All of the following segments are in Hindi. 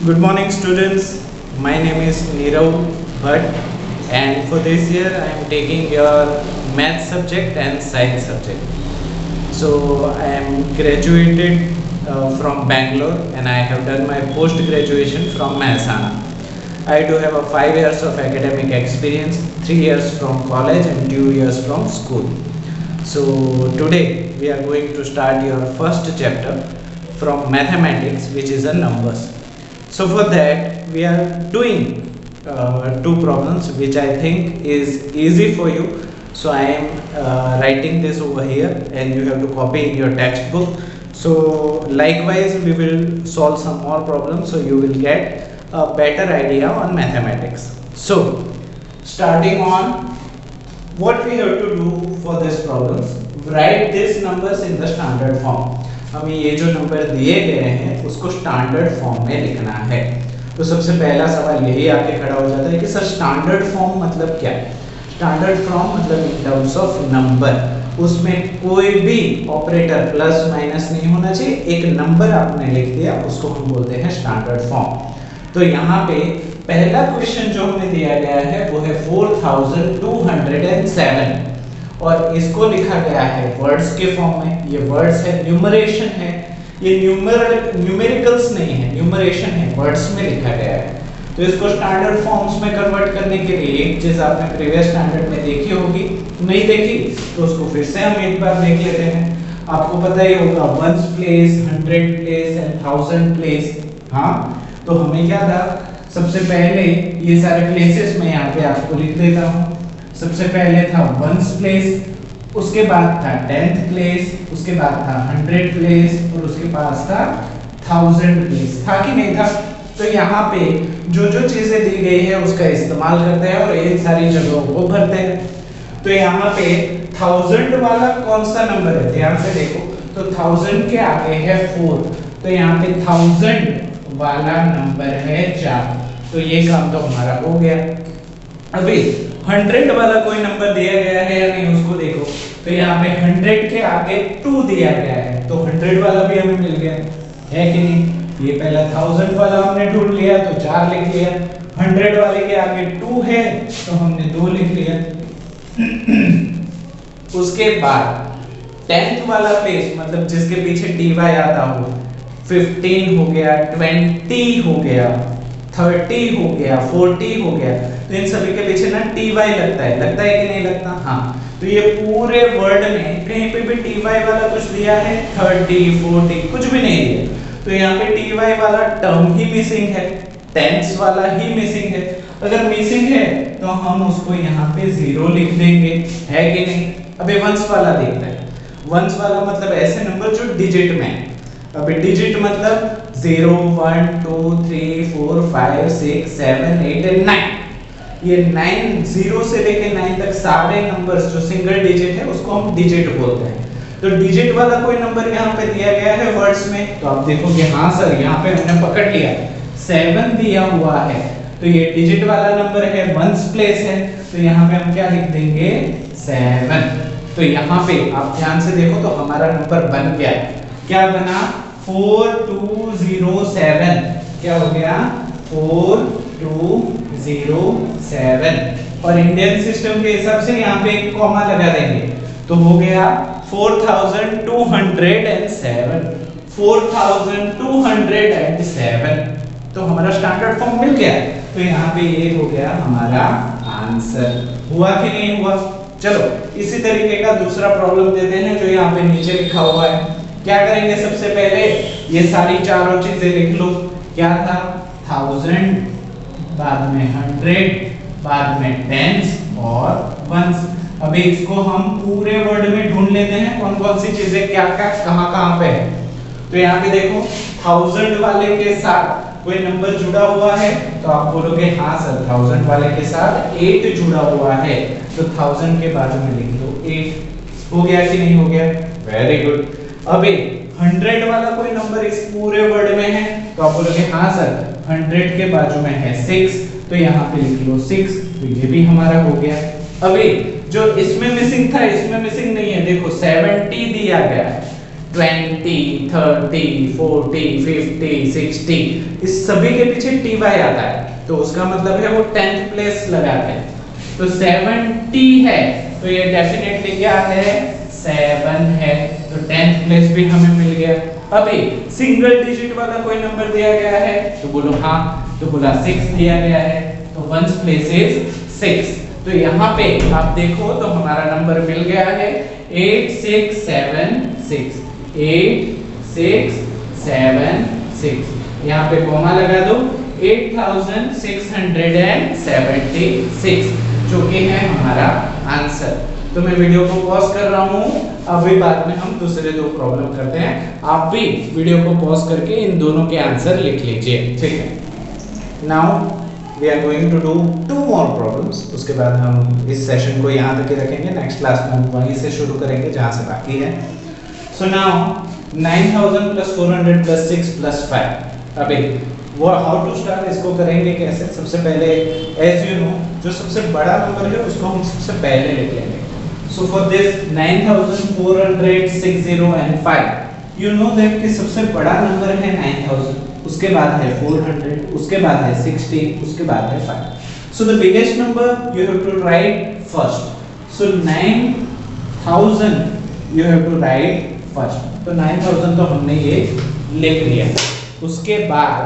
Good morning, students. My name is Nirav Bhatt, and for this year, I am taking your math subject and science subject. So, I am graduated from Bangalore, and I have done my post graduation from Mehsana. I do have a 5 years of academic experience, 3 years from college, and 2 years from school. So, today we are going to start your first chapter from mathematics, which is a numbers. So for that we are doing two problems which I think is easy for you. So I am writing this over here and you have to copy in your textbook. So likewise we will solve some more problems so you will get a better idea on mathematics. So starting on what we have to do for this problems, write these numbers in the standard form. हमें ये जो नंबर दिए गए हैं उसको स्टैंडर्ड फॉर्म में लिखना है। तो सबसे पहला सवाल यही आके खड़ा हो जाता है कि सर स्टैंडर्ड फॉर्म मतलब क्या है? स्टैंडर्ड फॉर्म मतलब इन टर्म्स ऑफ नंबर, उसमें कोई भी ऑपरेटर प्लस माइनस नहीं होना चाहिए, एक नंबर आपने लिख दिया उसको हम बोलते हैं स्टैंडर्ड फॉर्म। तो यहाँ पे पहला क्वेश्चन जो हमें दिया गया है वो है 4207 और इसको लिखा गया है वर्ड्स के फॉर्म में। ये वर्ड्स है, न्यूमरेशन है, ये न्यूमेरिकल्स नहीं है, न्यूमरेशन है, वर्ड्स में लिखा गया है। तो इसको स्टैंडर्ड फॉर्म्स में कन्वर्ट करने के लिए एक चीज आपने प्रीवियस स्टैंडर्ड में देखी होगी, नहीं देखी तो उसको फिर से हम एक बार देख लेते हैं। आपको पता ही होगा ones place, 100 place and 1000 place. हाँ, तो हमें क्या था, सबसे पहले ये सारे प्लेसेस में यहाँ पे आपको लिख देता हूँ। सबसे पहले था वंस प्लेस, उसके बाद था 10th प्लेस, उसके बाद था 100 प्लेस और उसके पास था 1000 प्लेस। था कि नहीं था? तो यहाँ पे जो जो चीजें दी गई है उसका इस्तेमाल करते हैं और इन सारी जगहों को भरते हैं। तो यहाँ पे 1000 वाला कौन सा नंबर है, ध्यान से देखो। तो 1000 के आगे है 4, तो यहाँ पे 1000 वाला नंबर है 4। तो ये काम तो हमारा हो गया। अभी 100 वाला कोई नंबर दिया गया है या नहीं उसको देखो। तो यहाँ पे 100 के आगे 2 दिया गया है, तो 100 वाला भी हमें मिल गया है कि नहीं? ये पहला 1000 वाला हमने ढूंढ लिया तो 4 लिख लिया, 100 वाले के आगे 2 है तो हमने 2 लिख लिया। उसके बाद 10th वाला प्लेस मतलब जिसके पीछे dy आता हो, 15 हो गया, 20 हो गया, 30 हो गया, 40 हो गया, तो इन सभी के पीछे ना ty लगता है कि नहीं लगता? हाँ, तो ये पूरे वर्ड में कहीं पे भी ty वाला कुछ दिया है? 30, 40 कुछ भी नहीं दिया। तो यहाँ पे ty वाला टर्म ही मिसिंग है, टेंस वाला ही मिसिंग है। अगर मिसिंग है तो हम उसको यहाँ पे 0 लिख देंगे, है कि नहीं? अभी वंस वाला देखते हैं। वंस वाला मतलब ऐसे नंबर जो डिजिट में है। अभी डिजिट मतलब 0, 1, 2, 3, 4, 5, 6, 7, 8 एंड 9। ये 9 0 से लेके 9 तक सारे नंबर्स जो सिंगल डिजिट है उसको हम डिजिट बोलते हैं। तो डिजिट वाला कोई नंबर यहाँ पे दिया गया है वर्ड्स में, तो आप देखोगे हाँ सर यहाँ पे हमने पकड़ लिया, 7 दिया हुआ है, तो ये डिजिट वाला नंबर है, वंस प्लेस है, तो यहाँ पे हम क्या लिख देंगे? 7। तो यहाँ पे आप ध्यान से देखो तो हमारा नंबर बन गया। क्या बना? 4207। क्या हो गया? 4207। और इंडियन सिस्टम के हिसाब से यहाँ पे एक कॉमा लगा देंगे तो हो गया 4207। 4207। तो हमारा स्टैंडर्ड फॉर्म मिल गया। तो यहाँ पे ये हो गया हमारा आंसर। हुआ कि नहीं हुआ? चलो इसी तरीके का दूसरा प्रॉब्लम देते हैं जो यहाँ पे नीचे लिखा हुआ है। क्या करेंगे? सबसे पहले ये सारी चारों चीजें लिख लो। क्या था? 1000, बाद में 100, बाद में टेंस और वंस। अभी इसको हम पूरे वर्ड में ढूंढ लेते हैं कौन कौन सी चीजें क्या क्या कहां पे है। तो यहाँ पे देखो 1000 वाले के साथ कोई नंबर जुड़ा हुआ है तो आप बोलोगे हाँ सर 1000 वाले के साथ 8 जुड़ा हुआ है, तो 1000 के बाजू में लिख लो 8। हो गया कि नहीं हो गया? Very good. अभी 100 वाला कोई नंबर इस पूरे वर्ड में है तो आप बोलोगे हाँ सर 100 के बाजू में है 6, तो यहाँ पे लिख लो 6। तो ये भी हमारा हो गया। अभी जो इसमें मिसिंग था इसमें मिसिंग नहीं है, देखो 70 दिया गया है, 20, 30, 40, 50, 60 इस सभी के पीछे ty आता है, तो उसका मतलब है वो 10th प्लेस लगाते हैं। तो 70 है तो ये डेफिनेटली क्या है 7 है, तो 10th प्लेस भी हमें मिल गया। अभी सिंगल डिजिट वाला कोई नंबर दिया गया है तो बोलो हाँ, तो बोला 6 दिया गया है, तो 1st प्लेस इज 6। तो यहाँ पे आप देखो तो हमारा नंबर मिल गया है 8676, 8676, यहाँ पे कॉमा लगा दो 8676 जो कि है हमारा आंसर। तो मैं वीडियो को पॉज कर रहा हूँ, अभी बाद में हम दूसरे दो प्रॉब्लम करते हैं, आप भी वीडियो को पॉज करके इन दोनों के आंसर लिख लीजिए, ठीक है। Now we are going to do 2 more problems, उसके बाद हम इस सेशन को यहाँ तक ही रखेंगे, नेक्स्ट क्लास में हम वहीं से शुरू करेंगे जहाँ से बाकी है। So now 9000 plus 400 plus 6 plus 5, अभी वो हाउ टू स्टार्ट, इसको करेंगे कैसे। सबसे पहले एज यू नो जो सबसे बड़ा नंबर है उसको हम सबसे पहले लिख लेंगे। So for this 9400, 60 and 5, you know that कि सबसे बड़ा नंबर है 9000, उसके बाद है 400, उसके बाद है 60, उसके बाद है 5। So the biggest number you have to write first. So 9000 you have to write first, तो 9000 तो हमने ये लिख लिया। उसके बाद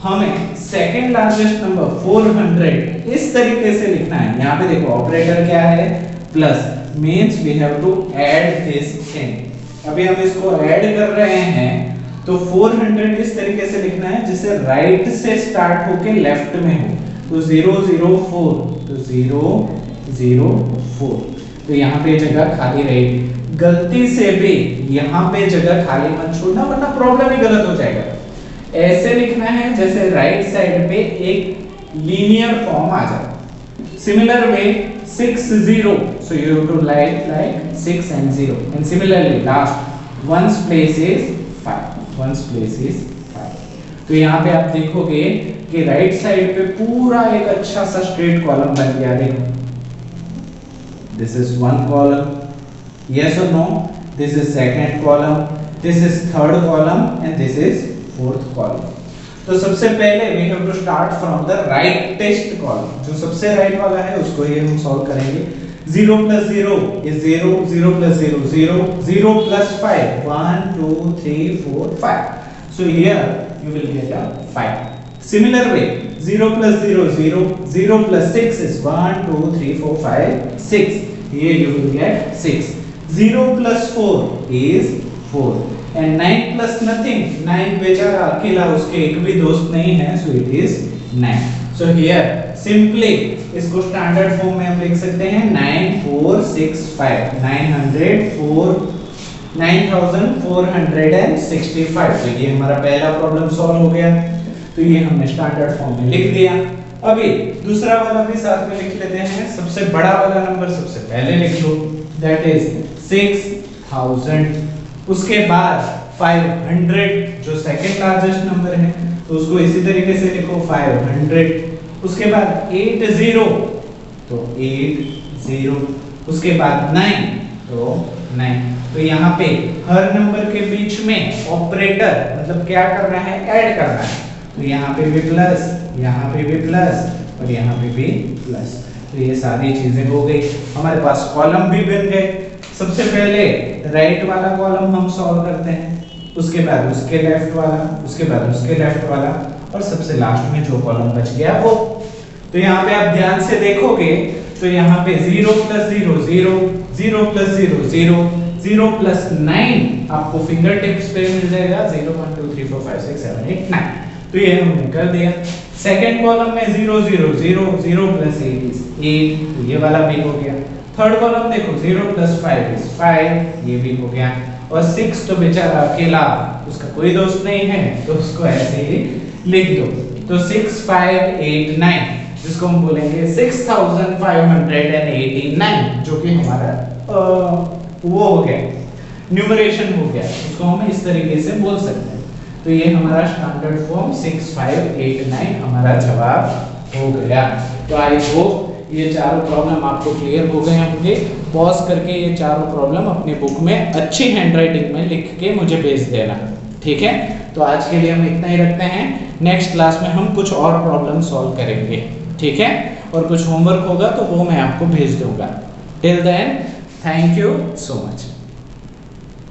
हमें सेकंड लार्जेस्ट नंबर 400 इस तरीके से लिखना है। यहाँ पे देखो ऑपरेटर क्या है, plus, means we have to add this thing. अभी हम इसको ऐड कर रहे हैं तो 400 इस तरीके से लिखना है जिससे राइट से स्टार्ट होके लेफ्ट में हो, तो 004, तो 004, तो यहाँ पे जगह खाली रहेगी। गलती से भी यहाँ पे जगह खाली मत छोड़ना वरना प्रॉब्लम ही गलत हो जाएगा। ऐसे लिखना है जैसे राइट साइड पे एक लीनियर फॉर्म आ जाए। Similar way 60, so you have to write like 6 and 0, and similarly last one's place is 5, one's place is 5। तो यहाँ पे आप देखोगे कि राइट साइड पे पूरा एक अच्छा सा स्ट्रेट कॉलम बन गया। देखो this is one column, yes or no, this is second column, this is third column and this is fourth column। तो सबसे पहले we have to start from the rightest column, जो सबसे राइट वाला है उसको ही हम सॉल्व करेंगे। 0 plus 0 is 0, 0 plus 0 0, 0 plus 5 1 2 3 4 5, so here you will get a 5। Similar way 0 plus 0 0, 0 plus 6 is 1 2 3 4 5 6, here you will get 6। 0 plus 4 is 4 and 9 plus nothing, 9 बेचारा अकेला, उसके एक भी दोस्त नहीं है, so it is 9। so here simply इसको स्टैंडर्ड फॉर्म में हम लिख सकते हैं 9465, 9465, तो ये हमारा पहला प्रॉब्लम सॉल्व हो गया। तो ये हमने स्टैंडर्ड फॉर्म में लिख दिया। अभी दूसरा वाला भी साथ में लिख लेते हैं। सबसे बड़ा वाला नंबर सबसे पहले लिख लो, दैट इज 6000। उसके बाद 500 जो सेकंड लार्जेस्ट नंबर है तो उसको इसी तरीके से लिखो 500। उसके बाद 80 तो 80, उसके बाद 9 तो 9। तो यहाँ पे हर नंबर के बीच में ऑपरेटर मतलब क्या करना है, ऐड करना है। तो यहाँ पे भी प्लस, यहाँ पे भी प्लस और यहाँ पे भी प्लस। तो ये सारी चीजें हो गई, हमारे पास कॉलम भी बन गए। सबसे पहले राइट वाला कॉलम हम सॉल्व करते हैं, उसके बाद उसके लेफ्ट वाला, उसके बाद उसके लेफ्ट वाला और सबसे लास्ट में जो कॉलम बच गया वो। तो यहाँ पे आप ध्यान से देखोगे तो यहाँ पे 0 plus 0 0, 0 plus 0 0, 0 plus 9 आपको फिंगर टिप्स पे मिल जाएगा 0 1 2 3 4 5 6 7 8 9। तो ये हमने कर दिया। सेकंड कॉलम में 0 0 0, 0 plus 8 is 8, तो ये वाला भी हो गया। थर्ड कॉलम देखो 0 plus 5 is 5, ये भी हो गया। और 6 तो बेचारा अकेला, उसका कोई दोस्त नहीं है तो उसको ऐसे ही लिख दो। तो 6 5 8 9 जिसको हम बोलेंगे 6589, जो कि हमारा वो हो गया, न्यूमरेशन हो गया, उसको हम इस तरीके से बोल सकते हैं। तो ये हमारा स्टैंडर्ड फॉर्म 6589 हमारा जवाब हो गया। तो आई होप ये चारों प्रॉब्लम आपको क्लियर हो गए होंगे। पॉज करके ये चारों प्रॉब्लम अपने बुक में अच्छी हैंडराइटिंग में लिख के मुझे भेज देना, ठीक है। तो आज के लिए हम इतना ही रखते हैं। नेक्स्ट क्लास में हम कुछ और प्रॉब्लम सॉल्व करेंगे, ठीक है, और कुछ होमवर्क होगा तो वो मैं आपको भेज दूंगा। Till then, thank you so much.